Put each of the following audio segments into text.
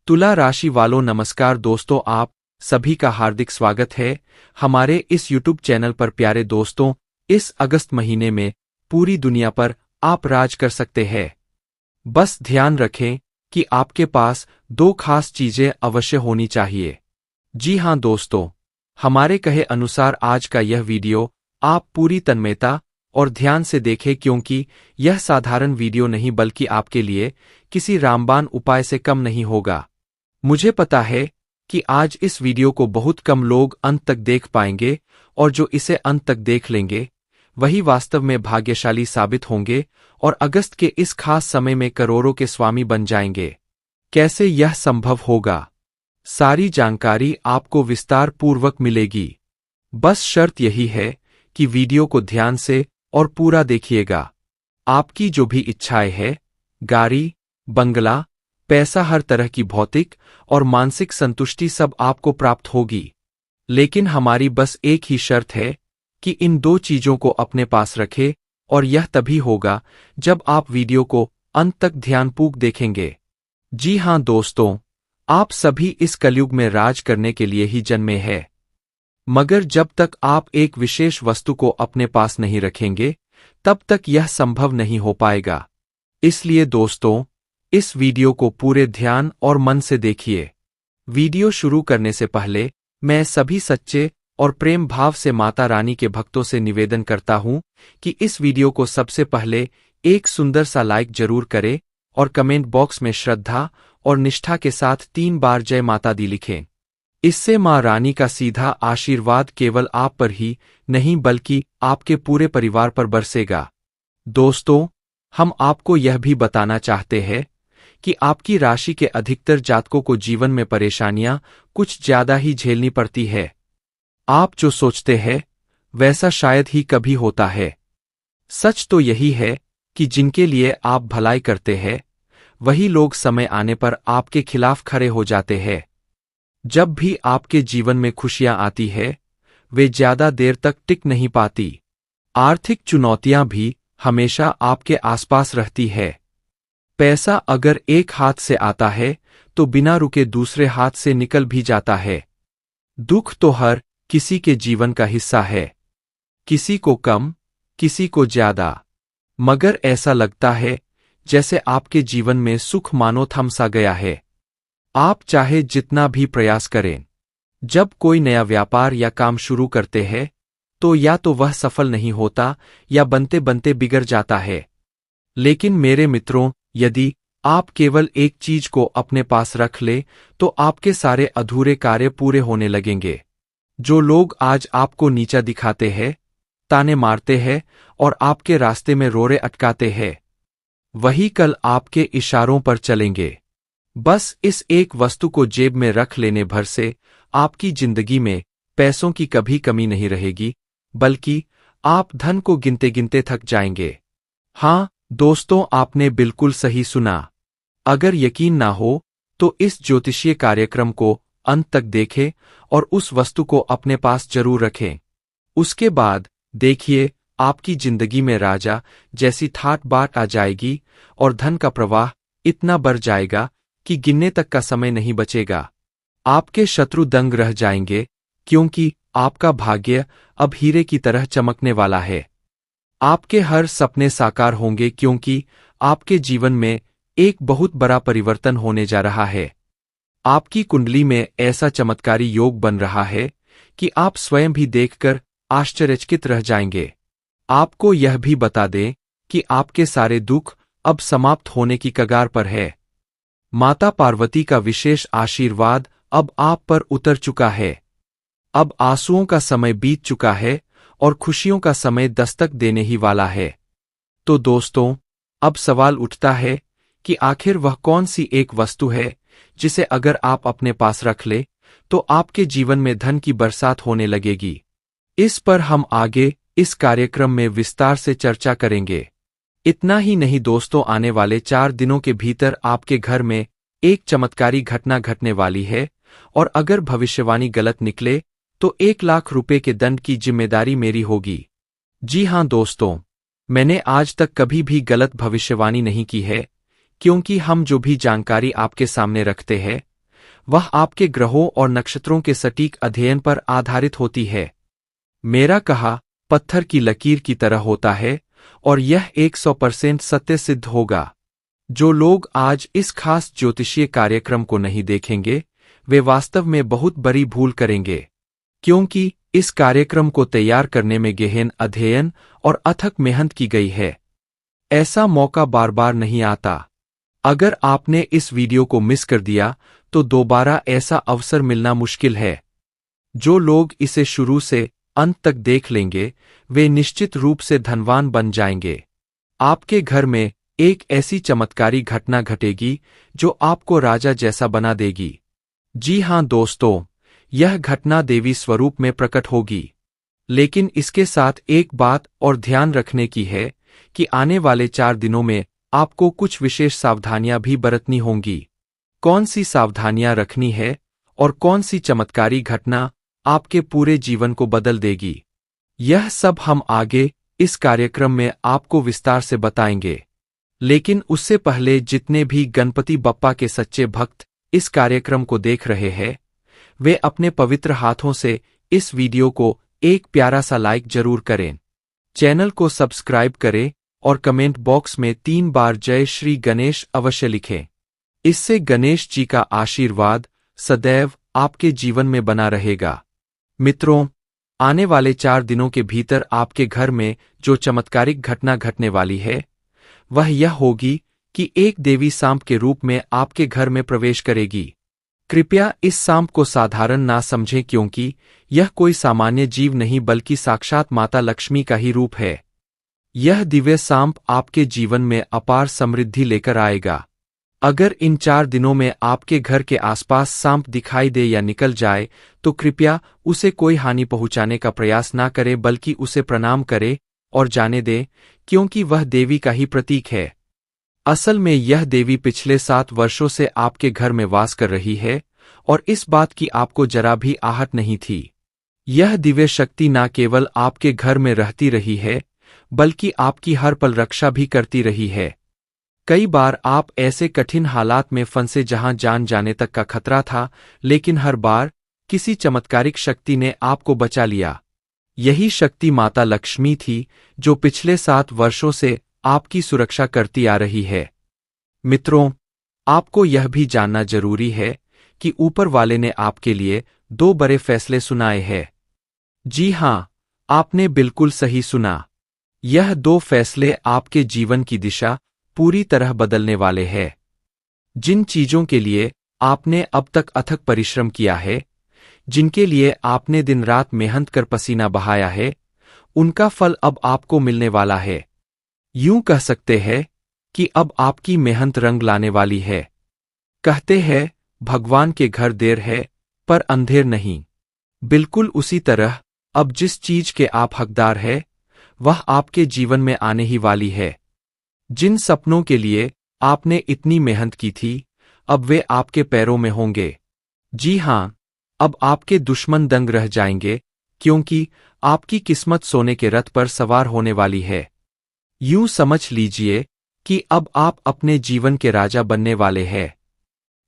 तुला राशि वालों नमस्कार दोस्तों, आप सभी का हार्दिक स्वागत है हमारे इस यूट्यूब चैनल पर। प्यारे दोस्तों, इस अगस्त महीने में पूरी दुनिया पर आप राज कर सकते हैं। बस ध्यान रखें कि आपके पास दो खास चीजें अवश्य होनी चाहिए। जी हां दोस्तों, हमारे कहे अनुसार आज का यह वीडियो आप पूरी तन्मयता और ध्यान से देखें, क्योंकि यह साधारण वीडियो नहीं बल्कि आपके लिए किसी रामबाण उपाय से कम नहीं होगा। मुझे पता है कि आज इस वीडियो को बहुत कम लोग अंत तक देख पाएंगे, और जो इसे अंत तक देख लेंगे वही वास्तव में भाग्यशाली साबित होंगे और अगस्त के इस खास समय में करोड़ों के स्वामी बन जाएंगे। कैसे यह संभव होगा? सारी जानकारी आपको विस्तार पूर्वक मिलेगी। बस शर्त यही है कि वीडियो को ध्यान से और पूरा देखिएगा। आपकी जो भी इच्छाएं हैं, गाड़ी, बंगला, पैसा, हर तरह की भौतिक और मानसिक संतुष्टि सब आपको प्राप्त होगी। लेकिन हमारी बस एक ही शर्त है कि इन दो चीजों को अपने पास रखें, और यह तभी होगा जब आप वीडियो को अंत तक ध्यानपूर्वक देखेंगे। जी हां दोस्तों, आप सभी इस कलयुग में राज करने के लिए ही जन्मे हैं। मगर जब तक आप एक विशेष वस्तु को अपने पास नहीं रखेंगे, तब तक यह संभव नहीं हो पाएगा। इसलिए दोस्तों, इस वीडियो को पूरे ध्यान और मन से देखिए। वीडियो शुरू करने से पहले मैं सभी सच्चे और प्रेम भाव से माता रानी के भक्तों से निवेदन करता हूं कि इस वीडियो को सबसे पहले एक सुंदर सा लाइक जरूर करें और कमेंट बॉक्स में श्रद्धा और निष्ठा के साथ 3 बार जय माता दी लिखें। इससे मां रानी का सीधा आशीर्वाद केवल आप पर ही नहीं बल्कि आपके पूरे परिवार पर बरसेगा। दोस्तों, हम आपको यह भी बताना चाहते हैं कि आपकी राशि के अधिकतर जातकों को जीवन में परेशानियां कुछ ज्यादा ही झेलनी पड़ती है। आप जो सोचते हैं वैसा शायद ही कभी होता है। सच तो यही है कि जिनके लिए आप भलाई करते हैं वही लोग समय आने पर आपके खिलाफ खड़े हो जाते हैं। जब भी आपके जीवन में खुशियां आती है वे ज्यादा देर तक टिक नहीं पाती। आर्थिक चुनौतियां भी हमेशा आपके आसपास रहती है। पैसा अगर एक हाथ से आता है तो बिना रुके दूसरे हाथ से निकल भी जाता है। दुख तो हर किसी के जीवन का हिस्सा है, किसी को कम, किसी को ज्यादा। मगर ऐसा लगता है जैसे आपके जीवन में सुख मानो थम सा गया है। आप चाहे जितना भी प्रयास करें, जब कोई नया व्यापार या काम शुरू करते हैं तो या तो वह सफल नहीं होता या बनते बनते बिगड़ जाता है। लेकिन मेरे मित्रों, यदि आप केवल एक चीज को अपने पास रख ले तो आपके सारे अधूरे कार्य पूरे होने लगेंगे। जो लोग आज आपको नीचा दिखाते हैं, ताने मारते हैं और आपके रास्ते में रोड़े अटकाते हैं, वही कल आपके इशारों पर चलेंगे। बस इस एक वस्तु को जेब में रख लेने भर से आपकी जिंदगी में पैसों की कभी कमी नहीं रहेगी, बल्कि आप धन को गिनते गिनते थक जाएंगे। हां दोस्तों, आपने बिल्कुल सही सुना। अगर यकीन ना हो तो इस ज्योतिषीय कार्यक्रम को अंत तक देखें और उस वस्तु को अपने पास जरूर रखें। उसके बाद देखिए, आपकी जिंदगी में राजा जैसी ठाट बाट आ जाएगी और धन का प्रवाह इतना बढ़ जाएगा कि गिनने तक का समय नहीं बचेगा। आपके शत्रु दंग रह जाएंगे, क्योंकि आपका भाग्य अब हीरे की तरह चमकने वाला है। आपके हर सपने साकार होंगे, क्योंकि आपके जीवन में एक बहुत बड़ा परिवर्तन होने जा रहा है। आपकी कुंडली में ऐसा चमत्कारी योग बन रहा है कि आप स्वयं भी देखकर आश्चर्यचकित रह जाएंगे। आपको यह भी बता दें कि आपके सारे दुख अब समाप्त होने की कगार पर है। माता पार्वती का विशेष आशीर्वाद अब आप पर उतर चुका है। अब आंसुओं का समय बीत चुका है और खुशियों का समय दस्तक देने ही वाला है। तो दोस्तों, अब सवाल उठता है कि आखिर वह कौन सी एक वस्तु है जिसे अगर आप अपने पास रख ले तो आपके जीवन में धन की बरसात होने लगेगी। इस पर हम आगे इस कार्यक्रम में विस्तार से चर्चा करेंगे। इतना ही नहीं दोस्तों, आने वाले 4 दिनों के भीतर आपके घर में एक चमत्कारी घटना घटने वाली है, और अगर भविष्यवाणी गलत निकले तो 1 लाख रुपए के दंड की जिम्मेदारी मेरी होगी। जी हां दोस्तों, मैंने आज तक कभी भी गलत भविष्यवाणी नहीं की है, क्योंकि हम जो भी जानकारी आपके सामने रखते हैं वह आपके ग्रहों और नक्षत्रों के सटीक अध्ययन पर आधारित होती है। मेरा कहा पत्थर की लकीर की तरह होता है और यह 100% सत्य सिद्ध होगा। जो लोग आज इस खास ज्योतिषीय कार्यक्रम को नहीं देखेंगे, वे वास्तव में बहुत बड़ी भूल करेंगे, क्योंकि इस कार्यक्रम को तैयार करने में गहन अध्ययन और अथक मेहनत की गई है। ऐसा मौका बार बार नहीं आता। अगर आपने इस वीडियो को मिस कर दिया तो दोबारा ऐसा अवसर मिलना मुश्किल है। जो लोग इसे शुरू से अंत तक देख लेंगे, वे निश्चित रूप से धनवान बन जाएंगे। आपके घर में एक ऐसी चमत्कारी घटना घटेगी जो आपको राजा जैसा बना देगी। जी हां दोस्तों, यह घटना देवी स्वरूप में प्रकट होगी। लेकिन इसके साथ एक बात और ध्यान रखने की है कि आने वाले 4 दिनों में आपको कुछ विशेष सावधानियां भी बरतनी होंगी। कौन सी सावधानियां रखनी है और कौन सी चमत्कारी घटना आपके पूरे जीवन को बदल देगी, यह सब हम आगे इस कार्यक्रम में आपको विस्तार से बताएंगे। लेकिन उससे पहले जितने भी गणपति बप्पा के सच्चे भक्त इस कार्यक्रम को देख रहे हैं, वे अपने पवित्र हाथों से इस वीडियो को एक प्यारा सा लाइक जरूर करें, चैनल को सब्सक्राइब करें और कमेंट बॉक्स में 3 बार जय श्री गणेश अवश्य लिखें। इससे गणेश जी का आशीर्वाद सदैव आपके जीवन में बना रहेगा। मित्रों, आने वाले 4 दिनों के भीतर आपके घर में जो चमत्कारिक घटना घटने वाली है, वह यह होगी कि एक देवी सांप के रूप में आपके घर में प्रवेश करेगी। कृपया इस सांप को साधारण ना समझें, क्योंकि यह कोई सामान्य जीव नहीं बल्कि साक्षात माता लक्ष्मी का ही रूप है। यह दिव्य सांप आपके जीवन में अपार समृद्धि लेकर आएगा। अगर इन 4 दिनों में आपके घर के आसपास सांप दिखाई दे या निकल जाए, तो कृपया उसे कोई हानि पहुंचाने का प्रयास ना करें, बल्कि उसे प्रणाम करें और जाने दें, क्योंकि वह देवी का ही प्रतीक है। असल में यह देवी पिछले 7 वर्षों से आपके घर में वास कर रही है और इस बात की आपको जरा भी आहट नहीं थी। यह दिव्य शक्ति न केवल आपके घर में रहती रही है, बल्कि आपकी हर पल रक्षा भी करती रही है। कई बार आप ऐसे कठिन हालात में फंसे जहां जान जाने तक का खतरा था, लेकिन हर बार किसी चमत्कारिक शक्ति ने आपको बचा लिया। यही शक्ति माता लक्ष्मी थी, जो पिछले 7 वर्षों से आपकी सुरक्षा करती आ रही है। मित्रों, आपको यह भी जानना जरूरी है कि ऊपर वाले ने आपके लिए 2 बड़े फैसले सुनाए हैं। जी हां, आपने बिल्कुल सही सुना। यह 2 फैसले आपके जीवन की दिशा पूरी तरह बदलने वाले हैं। जिन चीजों के लिए आपने अब तक अथक परिश्रम किया है, जिनके लिए आपने दिन रात मेहनत कर पसीना बहाया है, उनका फल अब आपको मिलने वाला है। यूं कह सकते हैं कि अब आपकी मेहनत रंग लाने वाली है। कहते हैं, भगवान के घर देर है पर अंधेर नहीं। बिल्कुल उसी तरह अब जिस चीज के आप हकदार हैं, वह आपके जीवन में आने ही वाली है। जिन सपनों के लिए आपने इतनी मेहनत की थी, अब वे आपके पैरों में होंगे। जी हां, अब आपके दुश्मन दंग रह जाएंगे, क्योंकि आपकी किस्मत सोने के रथ पर सवार होने वाली है। यूं समझ लीजिए कि अब आप अपने जीवन के राजा बनने वाले हैं।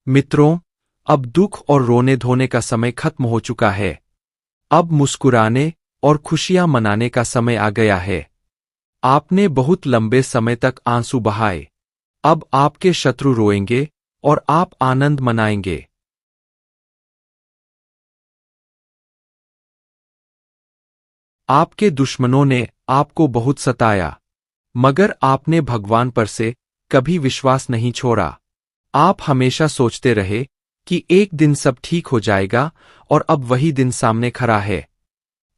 मित्रों, अब दुख और रोने धोने का समय खत्म हो चुका है। अब मुस्कुराने और खुशियां मनाने का समय आ गया है। आपने बहुत लंबे समय तक आंसू बहाए। अब आपके शत्रु रोएंगे और आप आनंद मनाएंगे। आपके दुश्मनों ने आपको बहुत सताया, मगर आपने भगवान पर से कभी विश्वास नहीं छोड़ा। आप हमेशा सोचते रहे कि एक दिन सब ठीक हो जाएगा, और अब वही दिन सामने खड़ा है।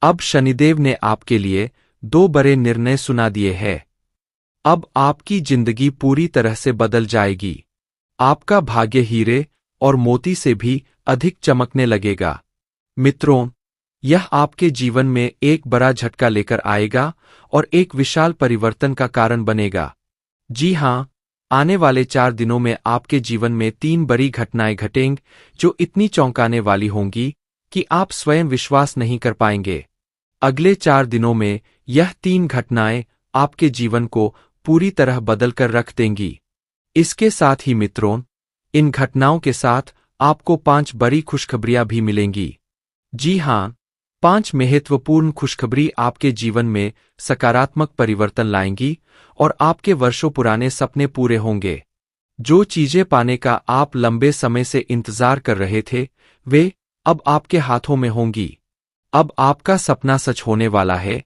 अब शनिदेव ने आपके लिए 2 बड़े निर्णय सुना दिए हैं। अब आपकी जिंदगी पूरी तरह से बदल जाएगी। आपका भाग्य हीरे और मोती से भी अधिक चमकने लगेगा। मित्रों, यह आपके जीवन में एक बड़ा झटका लेकर आएगा और एक विशाल परिवर्तन का कारण बनेगा। जी हां, आने वाले 4 दिनों में आपके जीवन में 3 बड़ी घटनाएं घटेंगी, जो इतनी चौंकाने वाली होंगी कि आप स्वयं विश्वास नहीं कर पाएंगे। अगले 4 दिनों में यह 3 घटनाएं आपके जीवन को पूरी तरह बदल कर रख देंगी। इसके साथ ही मित्रों, इन घटनाओं के साथ आपको 5 बड़ी खुशखबरियां भी मिलेंगी। जी हाँ, 5 महत्वपूर्ण खुशखबरी आपके जीवन में सकारात्मक परिवर्तन लाएंगी और आपके वर्षों पुराने सपने पूरे होंगे। जो चीजें पाने का आप लंबे समय से इंतजार कर रहे थे, वे अब आपके हाथों में होंगी। अब आपका सपना सच होने वाला है,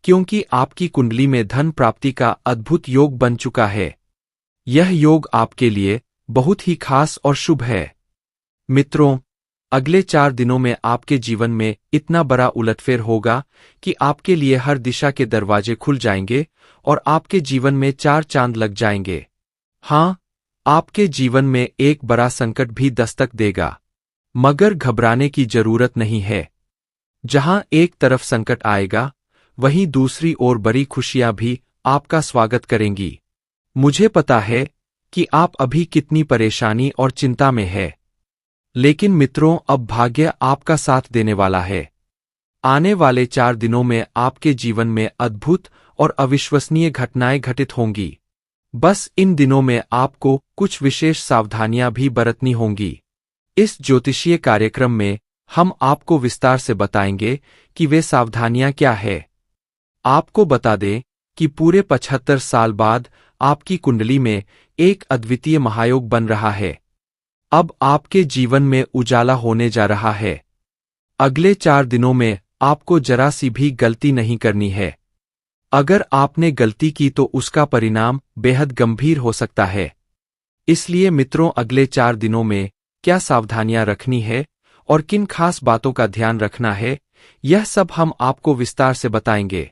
क्योंकि आपकी कुंडली में धन प्राप्ति का अद्भुत योग बन चुका है। यह योग आपके लिए बहुत ही खास और शुभ है। मित्रों, अगले 4 दिनों में आपके जीवन में इतना बड़ा उलटफेर होगा कि आपके लिए हर दिशा के दरवाजे खुल जाएंगे और आपके जीवन में 4 चांद लग जाएंगे। हाँ, आपके जीवन में एक बड़ा संकट भी दस्तक देगा, मगर घबराने की जरूरत नहीं है। जहां एक तरफ संकट आएगा, वहीं दूसरी ओर बड़ी खुशियां भी आपका स्वागत करेंगी। मुझे पता है कि आप अभी कितनी परेशानी और चिंता में है, लेकिन मित्रों, अब भाग्य आपका साथ देने वाला है। आने वाले 4 दिनों में आपके जीवन में अद्भुत और अविश्वसनीय घटनाएं घटित होंगी। बस इन दिनों में आपको कुछ विशेष सावधानियां भी बरतनी होंगी। इस ज्योतिषीय कार्यक्रम में हम आपको विस्तार से बताएंगे कि वे सावधानियां क्या है। आपको बता दें कि पूरे 75 साल बाद आपकी कुंडली में एक अद्वितीय महायोग बन रहा है। अब आपके जीवन में उजाला होने जा रहा है। अगले 4 दिनों में आपको जरा सी भी गलती नहीं करनी है। अगर आपने गलती की तो उसका परिणाम बेहद गंभीर हो सकता है। इसलिए मित्रों, अगले 4 दिनों में क्या सावधानियां रखनी है और किन खास बातों का ध्यान रखना है, यह सब हम आपको विस्तार से बताएंगे।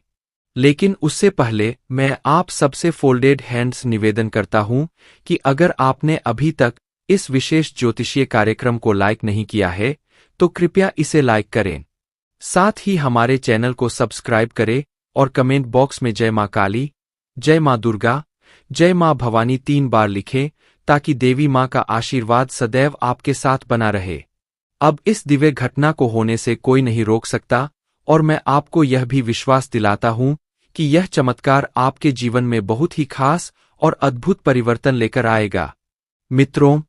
लेकिन उससे पहले मैं आप सबसे फोल्डेड हैंड्स निवेदन करता हूं कि अगर आपने अभी तक इस विशेष ज्योतिषीय कार्यक्रम को लाइक नहीं किया है, तो कृपया इसे लाइक करें। साथ ही हमारे चैनल को सब्सक्राइब करें और कमेंट बॉक्स में जय मां काली, जय मां दुर्गा, जय मां भवानी 3 बार लिखें, ताकि देवी मां का आशीर्वाद सदैव आपके साथ बना रहे। अब इस दिव्य घटना को होने से कोई नहीं रोक सकता, और मैं आपको यह भी विश्वास दिलाता हूं कि यह चमत्कार आपके जीवन में बहुत ही खास और अद्भुत परिवर्तन लेकर आएगा। मित्रों,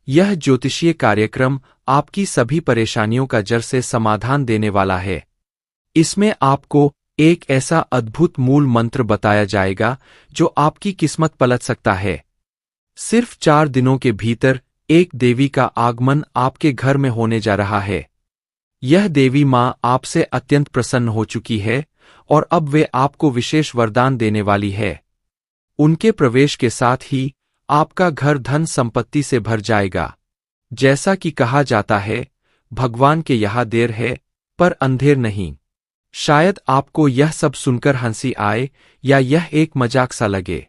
यह ज्योतिषीय कार्यक्रम आपकी सभी परेशानियों का जड़ से समाधान देने वाला है। इसमें आपको एक ऐसा अद्भुत मूल मंत्र बताया जाएगा जो आपकी किस्मत पलट सकता है। सिर्फ 4 दिनों के भीतर एक देवी का आगमन आपके घर में होने जा रहा है। यह देवी मां आपसे अत्यंत प्रसन्न हो चुकी है और अब वे आपको विशेष वरदान देने वाली है। उनके प्रवेश के साथ ही आपका घर धन संपत्ति से भर जाएगा। जैसा कि कहा जाता है, भगवान के यहाँ देर है पर अंधेर नहीं। शायद आपको यह सब सुनकर हंसी आए या यह एक मजाक सा लगे,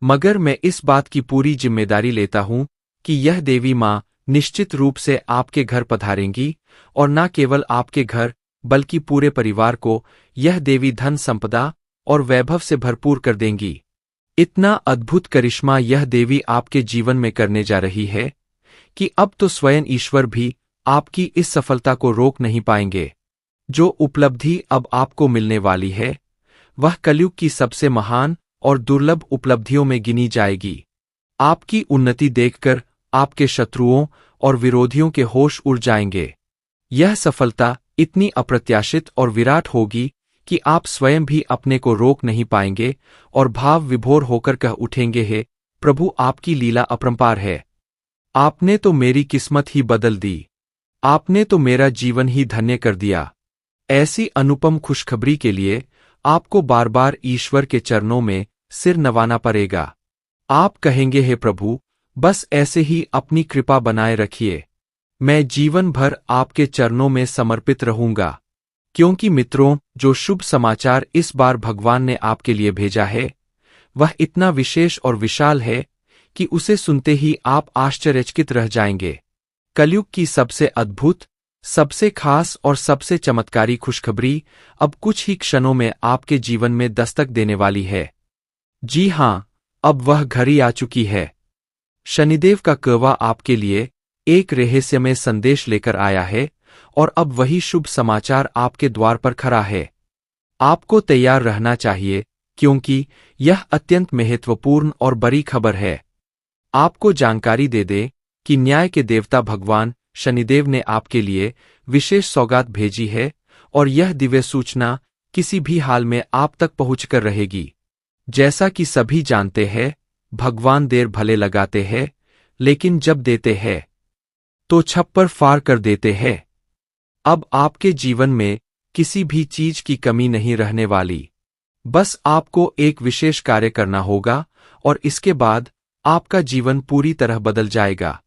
मगर मैं इस बात की पूरी जिम्मेदारी लेता हूं कि यह देवी मां निश्चित रूप से आपके घर पधारेंगी, और न केवल आपके घर बल्कि पूरे परिवार को यह देवी धन संपदा और वैभव से भरपूर कर देंगी। इतना अद्भुत करिश्मा यह देवी आपके जीवन में करने जा रही है कि अब तो स्वयं ईश्वर भी आपकी इस सफलता को रोक नहीं पाएंगे। जो उपलब्धि अब आपको मिलने वाली है, वह कलयुग की सबसे महान और दुर्लभ उपलब्धियों में गिनी जाएगी। आपकी उन्नति देखकर आपके शत्रुओं और विरोधियों के होश उड़ जाएंगे। यह सफलता इतनी अप्रत्याशित और विराट होगी कि आप स्वयं भी अपने को रोक नहीं पाएंगे और भाव विभोर होकर कह उठेंगे, हे प्रभु, आपकी लीला अपरंपार है। आपने तो मेरी किस्मत ही बदल दी। आपने तो मेरा जीवन ही धन्य कर दिया। ऐसी अनुपम खुशखबरी के लिए आपको बार बार ईश्वर के चरणों में सिर नवाना पड़ेगा। आप कहेंगे, हे प्रभु, बस ऐसे ही अपनी कृपा बनाए रखिए। मैं जीवन भर आपके चरणों में समर्पित रहूंगा। क्योंकि मित्रों, जो शुभ समाचार इस बार भगवान ने आपके लिए भेजा है, वह इतना विशेष और विशाल है कि उसे सुनते ही आप आश्चर्यचकित रह जाएंगे। कलयुग की सबसे अद्भुत, सबसे खास और सबसे चमत्कारी खुशखबरी अब कुछ ही क्षणों में आपके जीवन में दस्तक देने वाली है। जी हाँ, अब वह घड़ी आ चुकी है। शनिदेव का कौवा आपके लिए एक रहस्यमय संदेश लेकर आया है, और अब वही शुभ समाचार आपके द्वार पर खड़ा है। आपको तैयार रहना चाहिए, क्योंकि यह अत्यंत महत्वपूर्ण और बड़ी खबर है। आपको जानकारी दे दे कि न्याय के देवता भगवान शनिदेव ने आपके लिए विशेष सौगात भेजी है और यह दिव्य सूचना किसी भी हाल में आप तक पहुंचकर रहेगी। जैसा कि सभी जानते हैं, भगवान देर भले लगाते हैं, लेकिन जब देते हैं तो छप्पर फाड़ कर देते हैं। अब आपके जीवन में किसी भी चीज की कमी नहीं रहने वाली। बस आपको एक विशेष कार्य करना होगा और इसके बाद आपका जीवन पूरी तरह बदल जाएगा।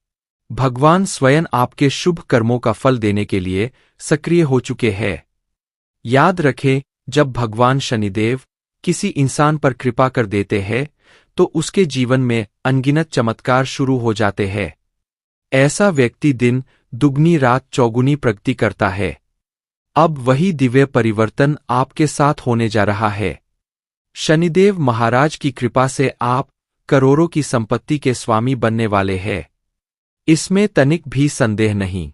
भगवान स्वयं आपके शुभ कर्मों का फल देने के लिए सक्रिय हो चुके हैं। याद रखें, जब भगवान शनिदेव किसी इंसान पर कृपा कर देते हैं तो उसके जीवन में अनगिनत चमत्कार शुरू हो जाते हैं। ऐसा व्यक्ति दिन दुगनी रात चौगुनी प्रगति करता है। अब वही दिव्य परिवर्तन आपके साथ होने जा रहा है। शनिदेव महाराज की कृपा से आप करोड़ों की संपत्ति के स्वामी बनने वाले हैं। इसमें तनिक भी संदेह नहीं।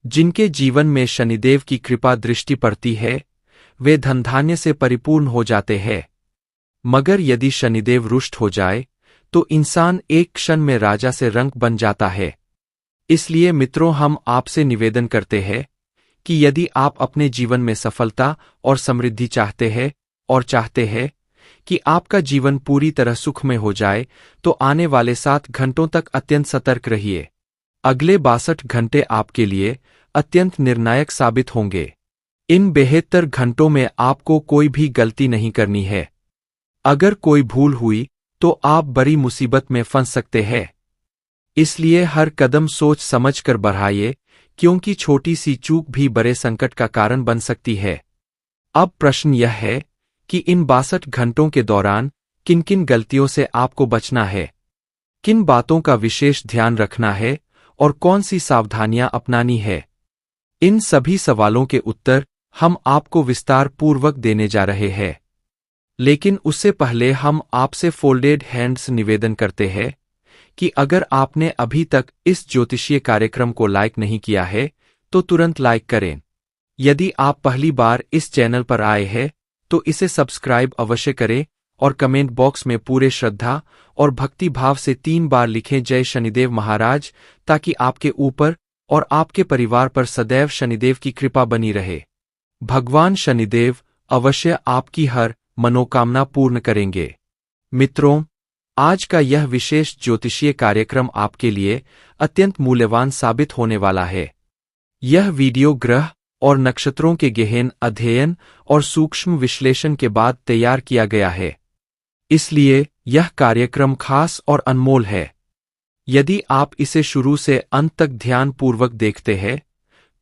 जिनके जीवन में शनिदेव की कृपा दृष्टि पड़ती है, वे धनधान्य से परिपूर्ण हो जाते हैं। मगर यदि शनिदेव रुष्ट हो जाए तो इंसान एक क्षण में राजा से रंक बन जाता है। इसलिए मित्रों, हम आपसे निवेदन करते हैं कि यदि आप अपने जीवन में सफलता और समृद्धि चाहते हैं और चाहते हैं कि आपका जीवन पूरी तरह सुखमय हो जाए, तो आने वाले 7 घंटों तक अत्यंत सतर्क रहिए। अगले 62 घंटे आपके लिए अत्यंत निर्णायक साबित होंगे। इन 72 घंटों में आपको कोई भी गलती नहीं करनी है। अगर कोई भूल हुई तो आप बड़ी मुसीबत में फंस सकते हैं। इसलिए हर कदम सोच समझ कर बढ़ाइए, क्योंकि छोटी सी चूक भी बड़े संकट का कारण बन सकती है। अब प्रश्न यह है कि इन 62 घंटों के दौरान किन किन गलतियों से आपको बचना है, किन बातों का विशेष ध्यान रखना है और कौन सी सावधानियां अपनानी है। इन सभी सवालों के उत्तर हम आपको विस्तार पूर्वक देने जा रहे हैं। लेकिन उससे पहले हम आपसे फोल्डेड हैंड्स निवेदन करते हैं कि अगर आपने अभी तक इस ज्योतिषीय कार्यक्रम को लाइक नहीं किया है तो तुरंत लाइक करें। यदि आप पहली बार इस चैनल पर आए हैं तो इसे सब्सक्राइब अवश्य करें और कमेंट बॉक्स में पूरे श्रद्धा और भक्ति भाव से 3 बार लिखें जय शनिदेव महाराज, ताकि आपके ऊपर और आपके परिवार पर सदैव शनिदेव की कृपा बनी रहे। भगवान शनिदेव अवश्य आपकी हर मनोकामना पूर्ण करेंगे। मित्रों, आज का यह विशेष ज्योतिषीय कार्यक्रम आपके लिए अत्यंत मूल्यवान साबित होने वाला है। यह वीडियो ग्रह और नक्षत्रों के गहन अध्ययन और सूक्ष्म विश्लेषण के बाद तैयार किया गया है। इसलिए यह कार्यक्रम खास और अनमोल है। यदि आप इसे शुरू से अंत तक ध्यानपूर्वक देखते हैं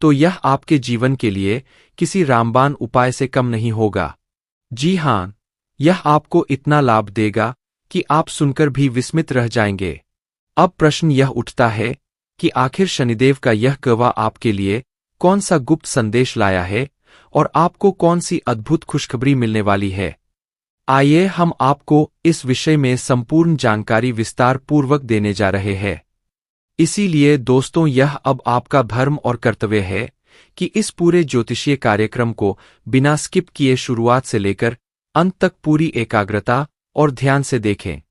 तो यह आपके जीवन के लिए किसी रामबाण उपाय से कम नहीं होगा। जी हां, यह आपको इतना लाभ देगा कि आप सुनकर भी विस्मित रह जाएंगे। अब प्रश्न यह उठता है कि आखिर शनिदेव का यह कौवा आपके लिए कौन सा गुप्त संदेश लाया है और आपको कौन सी अद्भुत खुशखबरी मिलने वाली है। आइए हम आपको इस विषय में संपूर्ण जानकारी विस्तार पूर्वक देने जा रहे हैं। इसीलिए दोस्तों, यह अब आपका धर्म और कर्तव्य है कि इस पूरे ज्योतिषीय कार्यक्रम को बिना स्किप किए शुरुआत से लेकर अंत तक पूरी एकाग्रता और ध्यान से देखें।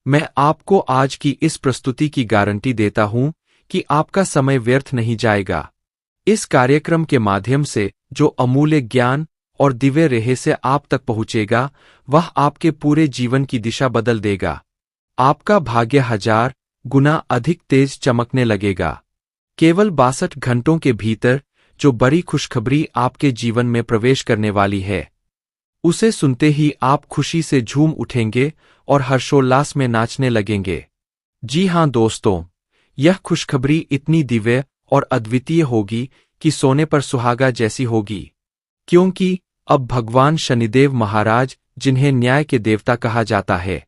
मैं आपको आज की इस प्रस्तुति की गारंटी देता हूं कि आपका समय व्यर्थ नहीं जाएगा। इस कार्यक्रम के माध्यम से जो अमूल्य ज्ञान और दिव्य रहस्य आप तक पहुंचेगा, वह आपके पूरे जीवन की दिशा बदल देगा। आपका भाग्य 1000 गुना अधिक तेज चमकने लगेगा। केवल 62 घंटों के भीतर जो बड़ी खुशखबरी आपके जीवन में प्रवेश करने वाली है, उसे सुनते ही आप खुशी से झूम उठेंगे और हर्षोल्लास में नाचने लगेंगे। जी हां दोस्तों, यह खुशखबरी इतनी दिव्य और अद्वितीय होगी कि सोने पर सुहागा जैसी होगी, क्योंकि अब भगवान शनिदेव महाराज, जिन्हें न्याय के देवता कहा जाता है,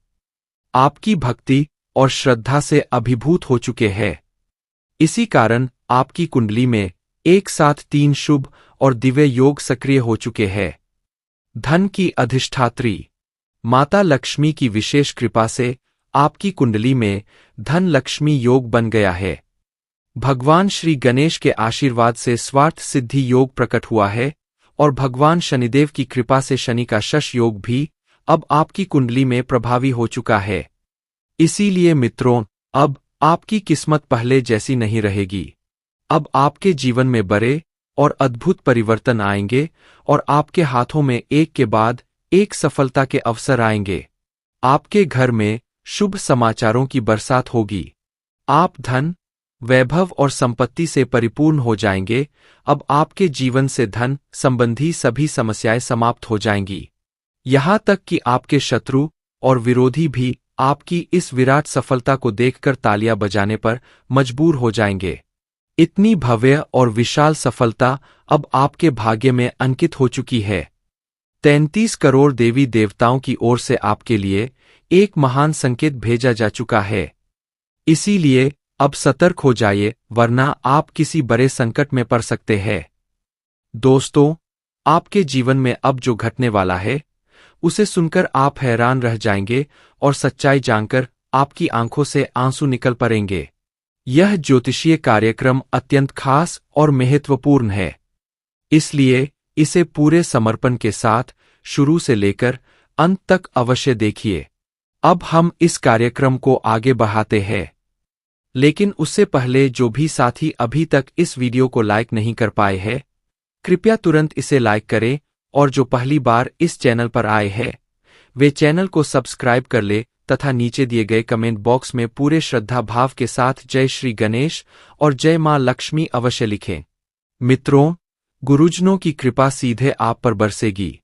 आपकी भक्ति और श्रद्धा से अभिभूत हो चुके हैं। इसी कारण आपकी कुंडली में एक साथ 3 शुभ और दिव्य योग सक्रिय हो चुके हैं। धन की अधिष्ठात्री माता लक्ष्मी की विशेष कृपा से आपकी कुंडली में धन लक्ष्मी योग बन गया है। भगवान श्री गणेश के आशीर्वाद से स्वार्थ सिद्धि योग प्रकट हुआ है और भगवान शनिदेव की कृपा से शनि का शश योग भी अब आपकी कुंडली में प्रभावी हो चुका है। इसीलिए मित्रों, अब आपकी किस्मत पहले जैसी नहीं रहेगी। अब आपके जीवन में बड़े और अद्भुत परिवर्तन आएंगे और आपके हाथों में एक के बाद एक सफलता के अवसर आएंगे। आपके घर में शुभ समाचारों की बरसात होगी। आप धन, वैभव और संपत्ति से परिपूर्ण हो जाएंगे। अब आपके जीवन से धन संबंधी सभी समस्याएं समाप्त हो जाएंगी। यहां तक कि आपके शत्रु और विरोधी भी आपकी इस विराट सफलता को देखकर तालियां बजाने पर मजबूर हो जाएंगे। इतनी भव्य और विशाल सफलता अब आपके भाग्य में अंकित हो चुकी है। 33 करोड़ देवी देवताओं की ओर से आपके लिए एक महान संकेत भेजा जा चुका है। इसीलिए अब सतर्क हो जाइए, वरना आप किसी बड़े संकट में पड़ सकते हैं। दोस्तों, आपके जीवन में अब जो घटने वाला है उसे सुनकर आप हैरान रह जाएंगे और सच्चाई जानकर आपकी आंखों से आंसू निकल पड़ेंगे। यह ज्योतिषीय कार्यक्रम अत्यंत खास और महत्वपूर्ण है, इसलिए इसे पूरे समर्पण के साथ शुरू से लेकर अंत तक अवश्य देखिए। अब हम इस कार्यक्रम को आगे बढ़ाते हैं, लेकिन उससे पहले जो भी साथी अभी तक इस वीडियो को लाइक नहीं कर पाए हैं, कृपया तुरंत इसे लाइक करें और जो पहली बार इस चैनल पर आए हैं वे चैनल को सब्सक्राइब कर ले तथा नीचे दिए गए कमेंट बॉक्स में पूरे श्रद्धा भाव के साथ जय श्री गणेश और जय मां लक्ष्मी अवश्य लिखें। मित्रों, गुरुजनों की कृपा सीधे आप पर बरसेगी।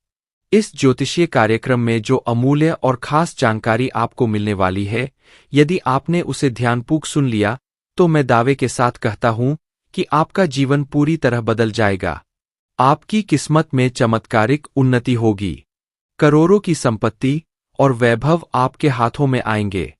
इस ज्योतिषीय कार्यक्रम में जो अमूल्य और खास जानकारी आपको मिलने वाली है, यदि आपने उसे ध्यानपूर्वक सुन लिया तो मैं दावे के साथ कहता हूं कि आपका जीवन पूरी तरह बदल जाएगा। आपकी किस्मत में चमत्कारिक उन्नति होगी। करोड़ों की संपत्ति और वैभव आपके हाथों में आएंगे।